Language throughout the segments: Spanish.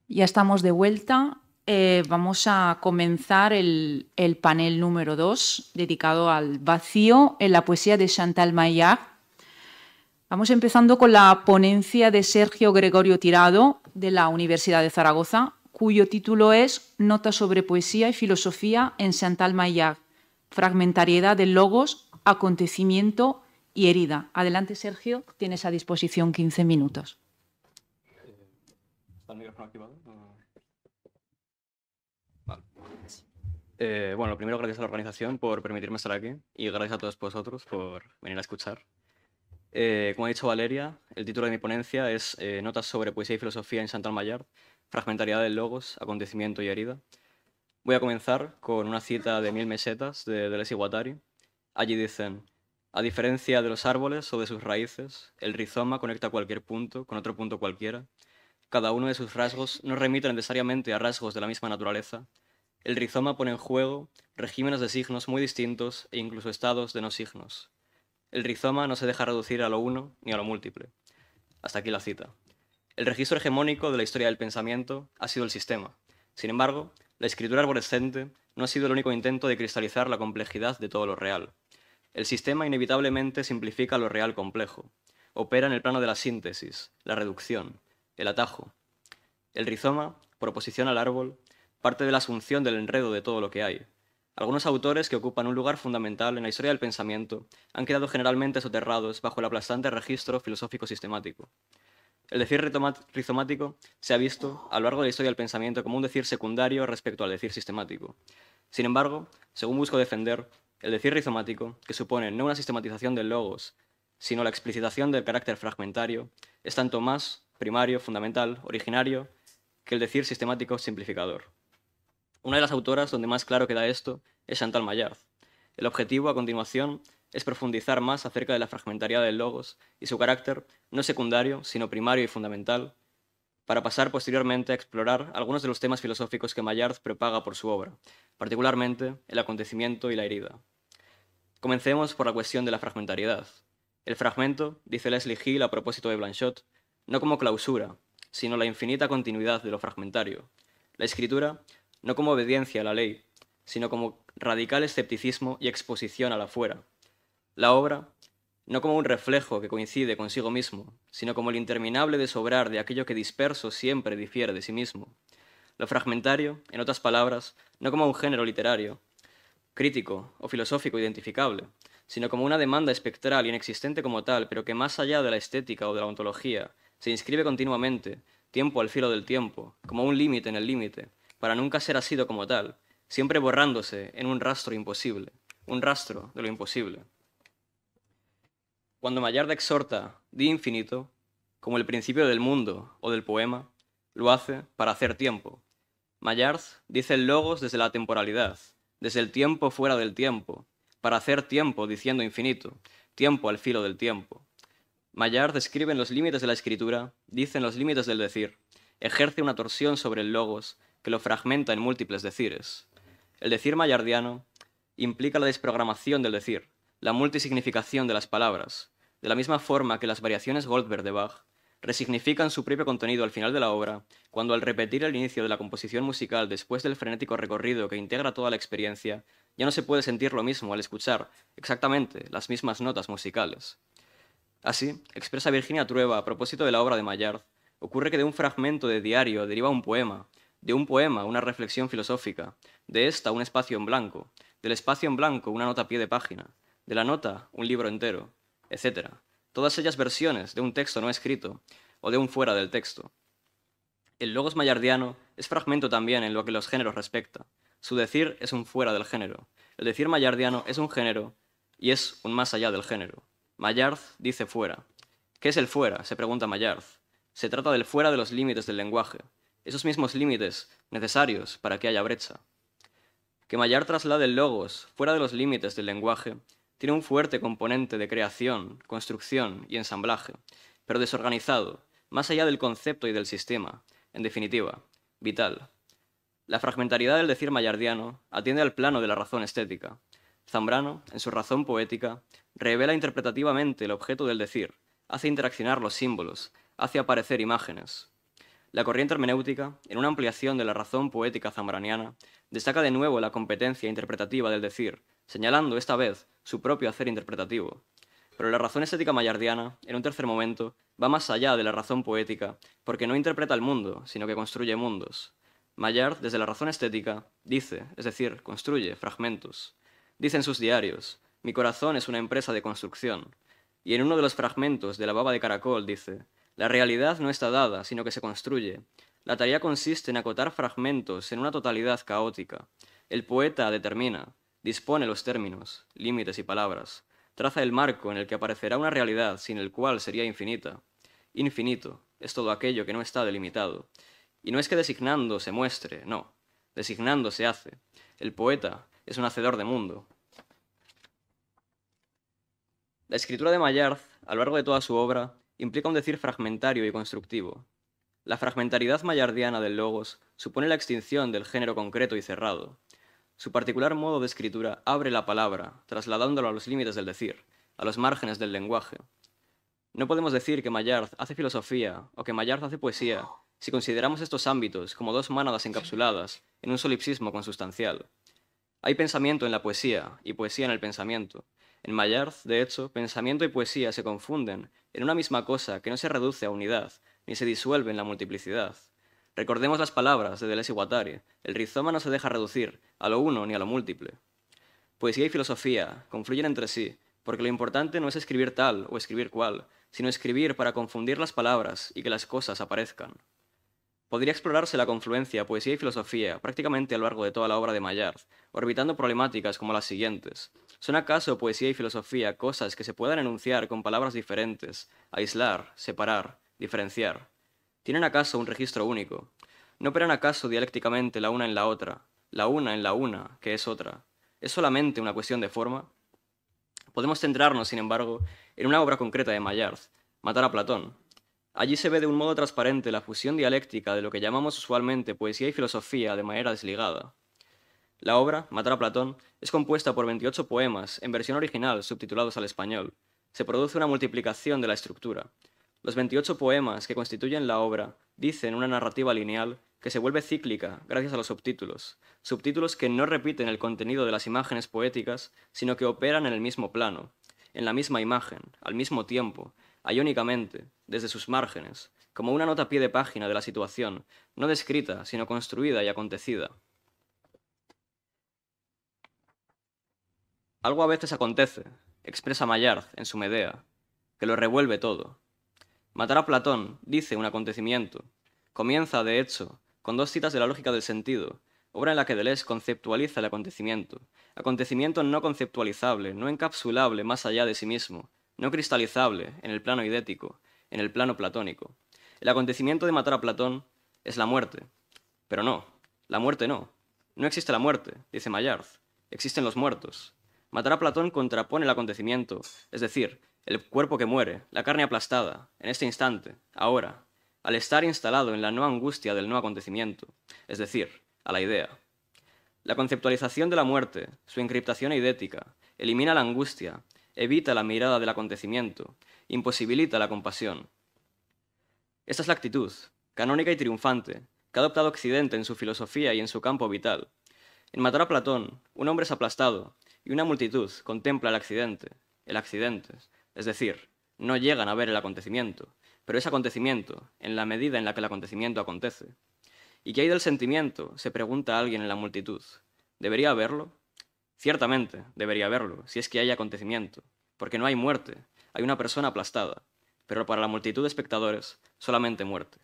Ya estamos de vuelta. Vamos a comenzar el panel número 2, dedicado al vacío en la poesía de Chantal Maillard. Vamos empezando con la ponencia de Sergio Gregorio Tirado, de la Universidad de Zaragoza, cuyo título es Nota sobre poesía y filosofía en Chantal Maillard, fragmentariedad del logos, acontecimiento y herida. Adelante, Sergio, tienes a disposición 15 minutos. ¿Está el micrófono activado? Vale. Bueno, lo primero, gracias a la organización por permitirme estar aquí y gracias a todos vosotros por venir a escuchar. Como ha dicho Valeria, el título de mi ponencia es Notas sobre poesía y filosofía en Chantal Maillard, fragmentariedad del logos, acontecimiento y herida. Voy a comenzar con una cita de 1000 mesetas de Deleuze y Guattari. Allí dicen: a diferencia de los árboles o de sus raíces, el rizoma conecta cualquier punto con otro punto cualquiera. Cada uno de sus rasgos no remite necesariamente a rasgos de la misma naturaleza. El rizoma pone en juego regímenes de signos muy distintos e incluso estados de no signos. El rizoma no se deja reducir a lo uno ni a lo múltiple. Hasta aquí la cita. El registro hegemónico de la historia del pensamiento ha sido el sistema. Sin embargo, la escritura arborescente no ha sido el único intento de cristalizar la complejidad de todo lo real. El sistema inevitablemente simplifica lo real complejo. Opera en el plano de la síntesis, la reducción, el atajo. El rizoma, por oposición al árbol, parte de la asunción del enredo de todo lo que hay. Algunos autores que ocupan un lugar fundamental en la historia del pensamiento han quedado generalmente soterrados bajo el aplastante registro filosófico sistemático. El decir rizomático se ha visto a lo largo de la historia del pensamiento como un decir secundario respecto al decir sistemático. Sin embargo, según busco defender, el decir rizomático, que supone no una sistematización del logos, sino la explicitación del carácter fragmentario, es tanto más primario, fundamental, originario, que el decir sistemático simplificador. Una de las autoras donde más claro queda esto es Chantal Maillard. El objetivo, a continuación, es profundizar más acerca de la fragmentariedad del logos y su carácter no secundario, sino primario y fundamental, para pasar posteriormente a explorar algunos de los temas filosóficos que Maillard propaga por su obra, particularmente el acontecimiento y la herida. Comencemos por la cuestión de la fragmentariedad. El fragmento, dice Leslie Hill a propósito de Blanchot, no como clausura, sino la infinita continuidad de lo fragmentario. La escritura, no como obediencia a la ley, sino como radical escepticismo y exposición a la fuera. La obra, no como un reflejo que coincide consigo mismo, sino como el interminable desobrar de aquello que disperso siempre difiere de sí mismo. Lo fragmentario, en otras palabras, no como un género literario, crítico o filosófico identificable, sino como una demanda espectral inexistente como tal, pero que más allá de la estética o de la ontología, se inscribe continuamente, tiempo al filo del tiempo, como un límite en el límite, para nunca ser asido como tal, siempre borrándose en un rastro imposible, un rastro de lo imposible. Cuando Maillard exhorta di infinito, como el principio del mundo o del poema, lo hace para hacer tiempo. Maillard dice el logos desde la temporalidad, desde el tiempo fuera del tiempo, para hacer tiempo diciendo infinito, tiempo al filo del tiempo. Maillard describe en los límites de la escritura, dice en los límites del decir, ejerce una torsión sobre el logos que lo fragmenta en múltiples decires. El decir maillardiano implica la desprogramación del decir, la multisignificación de las palabras, de la misma forma que las variaciones Goldberg de Bach resignifican su propio contenido al final de la obra, cuando al repetir el inicio de la composición musical después del frenético recorrido que integra toda la experiencia, ya no se puede sentir lo mismo al escuchar exactamente las mismas notas musicales. Así, expresa Virginia Trueba a propósito de la obra de Maillard, ocurre que de un fragmento de diario deriva un poema, de un poema una reflexión filosófica, de esta un espacio en blanco, del espacio en blanco una nota a pie de página, de la nota un libro entero, etc. Todas ellas versiones de un texto no escrito o de un fuera del texto. El logos maillardiano es fragmento también en lo que los géneros respecta. Su decir es un fuera del género. El decir maillardiano es un género y es un más allá del género. Maillard dice fuera. ¿Qué es el fuera?, se pregunta Maillard. Se trata del fuera de los límites del lenguaje, esos mismos límites necesarios para que haya brecha. Que Maillard traslade el logos fuera de los límites del lenguaje tiene un fuerte componente de creación, construcción y ensamblaje, pero desorganizado, más allá del concepto y del sistema, en definitiva, vital. La fragmentariedad del decir maillardiano atiende al plano de la razón estética. Zambrano, en su razón poética, revela interpretativamente el objeto del decir, hace interaccionar los símbolos, hace aparecer imágenes. La corriente hermenéutica, en una ampliación de la razón poética zambraniana, destaca de nuevo la competencia interpretativa del decir, señalando esta vez su propio hacer interpretativo. Pero la razón estética mayardiana, en un tercer momento, va más allá de la razón poética, porque no interpreta el mundo, sino que construye mundos. Maillard, desde la razón estética, dice, es decir, construye fragmentos. Dice en sus diarios, mi corazón es una empresa de construcción. Y en uno de los fragmentos de La baba de caracol dice, la realidad no está dada, sino que se construye. La tarea consiste en acotar fragmentos en una totalidad caótica. El poeta determina, dispone los términos, límites y palabras. Traza el marco en el que aparecerá una realidad sin el cual sería infinita. Infinito es todo aquello que no está delimitado. Y no es que designando se muestre, no. Designando se hace. El poeta es un hacedor de mundo. La escritura de Maillard, a lo largo de toda su obra, implica un decir fragmentario y constructivo. La fragmentariedad maillardiana del logos supone la extinción del género concreto y cerrado. Su particular modo de escritura abre la palabra, trasladándolo a los límites del decir, a los márgenes del lenguaje. No podemos decir que Maillard hace filosofía o que Maillard hace poesía si consideramos estos ámbitos como dos mánadas encapsuladas en un solipsismo consustancial. Hay pensamiento en la poesía y poesía en el pensamiento. En Maillard, de hecho, pensamiento y poesía se confunden en una misma cosa que no se reduce a unidad, ni se disuelve en la multiplicidad. Recordemos las palabras de Deleuze y Guattari, el rizoma no se deja reducir a lo uno ni a lo múltiple. Poesía y filosofía confluyen entre sí, porque lo importante no es escribir tal o escribir cual, sino escribir para confundir las palabras y que las cosas aparezcan. Podría explorarse la confluencia poesía y filosofía prácticamente a lo largo de toda la obra de Maillard, orbitando problemáticas como las siguientes. ¿Son acaso poesía y filosofía cosas que se puedan enunciar con palabras diferentes, aislar, separar, diferenciar? ¿Tienen acaso un registro único? ¿No operan acaso dialécticamente la una en la otra, la una en la una, que es otra? ¿Es solamente una cuestión de forma? Podemos centrarnos, sin embargo, en una obra concreta de Maillard, Matar a Platón. Allí se ve de un modo transparente la fusión dialéctica de lo que llamamos usualmente poesía y filosofía de manera desligada. La obra, Matar a Platón, es compuesta por 28 poemas, en versión original subtitulados al español. Se produce una multiplicación de la estructura. Los 28 poemas que constituyen la obra dicen una narrativa lineal que se vuelve cíclica gracias a los subtítulos, subtítulos que no repiten el contenido de las imágenes poéticas, sino que operan en el mismo plano, en la misma imagen, al mismo tiempo, iónicamente, desde sus márgenes, como una nota a pie de página de la situación, no descrita, sino construida y acontecida. Algo a veces acontece, expresa Maillard en su Medea, que lo revuelve todo. Matar a Platón dice un acontecimiento. Comienza, de hecho, con dos citas de la lógica del sentido, obra en la que Deleuze conceptualiza el acontecimiento no conceptualizable, no encapsulable más allá de sí mismo, no cristalizable en el plano idético, en el plano platónico. El acontecimiento de matar a Platón es la muerte. Pero no, la muerte no. No existe la muerte, dice Maillard, existen los muertos. Matar a Platón contrapone el acontecimiento, es decir, el cuerpo que muere, la carne aplastada, en este instante, ahora, al estar instalado en la no angustia del no acontecimiento, es decir, a la idea. La conceptualización de la muerte, su encriptación eidética, elimina la angustia, evita la mirada del acontecimiento, imposibilita la compasión. Esta es la actitud, canónica y triunfante, que ha adoptado Occidente en su filosofía y en su campo vital. En Matar a Platón, un hombre es aplastado y una multitud contempla el accidente, es decir, no llegan a ver el acontecimiento, pero es acontecimiento en la medida en la que el acontecimiento acontece. ¿Y qué hay del sentimiento?, se pregunta alguien en la multitud. ¿Debería haberlo? Ciertamente, debería haberlo, si es que hay acontecimiento, porque no hay muerte, hay una persona aplastada, pero para la multitud de espectadores, solamente muerte.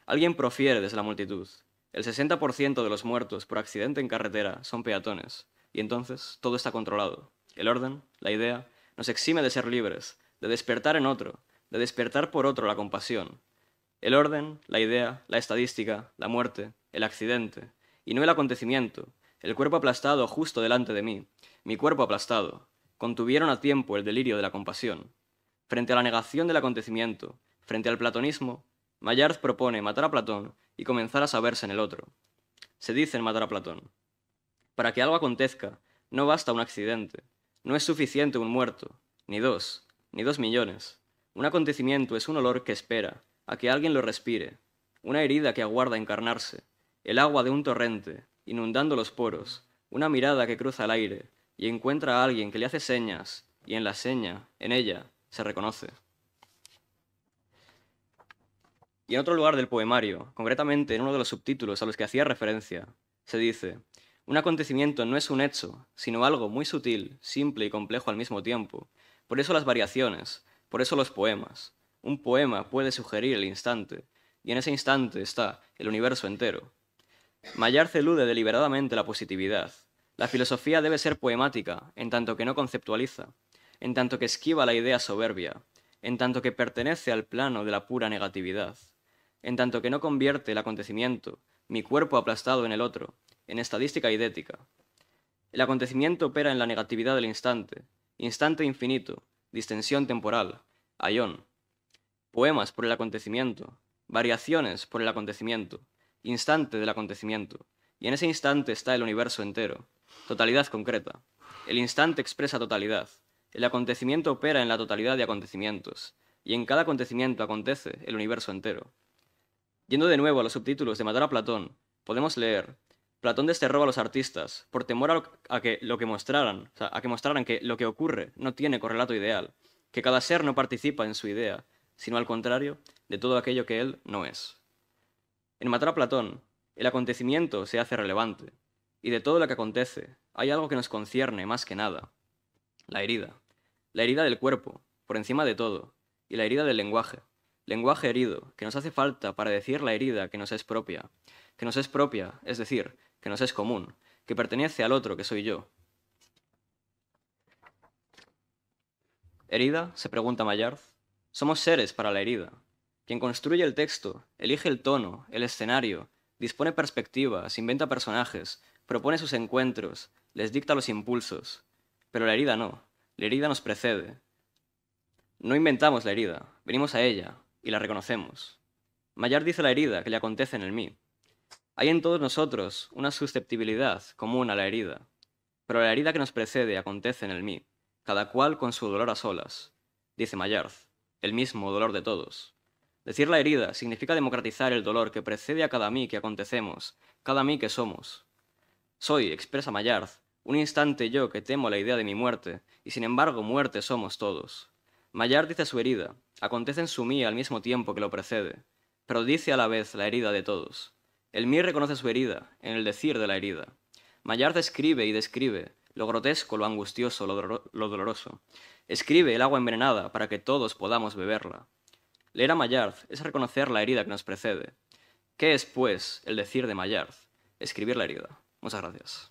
Alguien profiere desde la multitud. El 60% de los muertos por accidente en carretera son peatones, y entonces todo está controlado. El orden, la idea, nos exime de ser libres, de despertar en otro, de despertar por otro la compasión. El orden, la idea, la estadística, la muerte, el accidente, y no el acontecimiento, el cuerpo aplastado justo delante de mí, mi cuerpo aplastado, contuvieron a tiempo el delirio de la compasión. Frente a la negación del acontecimiento, frente al platonismo, Maillard propone matar a Platón y comenzar a saberse en el otro. Se dice en Matar a Platón: para que algo acontezca, no basta un accidente, no es suficiente un muerto, ni 2 millones. Un acontecimiento es un olor que espera a que alguien lo respire. una herida que aguarda encarnarse, el agua de un torrente, inundando los poros, una mirada que cruza el aire y encuentra a alguien que le hace señas, y en la seña, en ella, se reconoce. Y en otro lugar del poemario, concretamente en uno de los subtítulos a los que hacía referencia, se dice: un acontecimiento no es un hecho, sino algo muy sutil, simple y complejo al mismo tiempo. Por eso las variaciones, por eso los poemas. Un poema puede sugerir el instante, y en ese instante está el universo entero. Maillard elude deliberadamente la positividad. La filosofía debe ser poemática, en tanto que no conceptualiza, en tanto que esquiva la idea soberbia, en tanto que pertenece al plano de la pura negatividad, en tanto que no convierte el acontecimiento, mi cuerpo aplastado en el otro, en estadística idética. El acontecimiento opera en la negatividad del instante, instante infinito, distensión temporal, aión. Poemas por el acontecimiento, variaciones por el acontecimiento, instante del acontecimiento, y en ese instante está el universo entero, totalidad concreta. El instante expresa totalidad, el acontecimiento opera en la totalidad de acontecimientos, y en cada acontecimiento acontece el universo entero. Yendo de nuevo a los subtítulos de Matar a Platón, podemos leer: Platón desterró a los artistas por temor a que mostraran que lo que ocurre no tiene correlato ideal, que cada ser no participa en su idea, sino al contrario de todo aquello que él no es. En Matar a Platón, el acontecimiento se hace relevante, y de todo lo que acontece, hay algo que nos concierne más que nada: la herida del cuerpo, por encima de todo, y la herida del lenguaje herido, que nos hace falta para decir la herida que nos es propia, es decir, que nos es común, que pertenece al otro que soy yo. ¿Herida?, se pregunta Maillard. Somos seres para la herida. Quien construye el texto, elige el tono, el escenario, dispone perspectivas, inventa personajes, propone sus encuentros, les dicta los impulsos. Pero la herida no, la herida nos precede. No inventamos la herida, venimos a ella y la reconocemos. Maillard dice la herida que le acontece en el mí. Hay en todos nosotros una susceptibilidad común a la herida, pero la herida que nos precede acontece en el mí, cada cual con su dolor a solas. Dice Maillard, el mismo dolor de todos. Decir la herida significa democratizar el dolor que precede a cada mí que acontecemos, cada mí que somos. Soy, expresa Maillard, un instante yo que temo la idea de mi muerte, y sin embargo muerte somos todos. Maillard dice su herida, acontece en su mí al mismo tiempo que lo precede, pero dice a la vez la herida de todos. El mí reconoce su herida, en el decir de la herida. Maillard escribe y describe lo grotesco, lo angustioso, lo doloroso. Escribe el agua envenenada para que todos podamos beberla. Leer a Maillard es reconocer la herida que nos precede. ¿Qué es, pues, el decir de Maillard? Escribir la herida. Muchas gracias.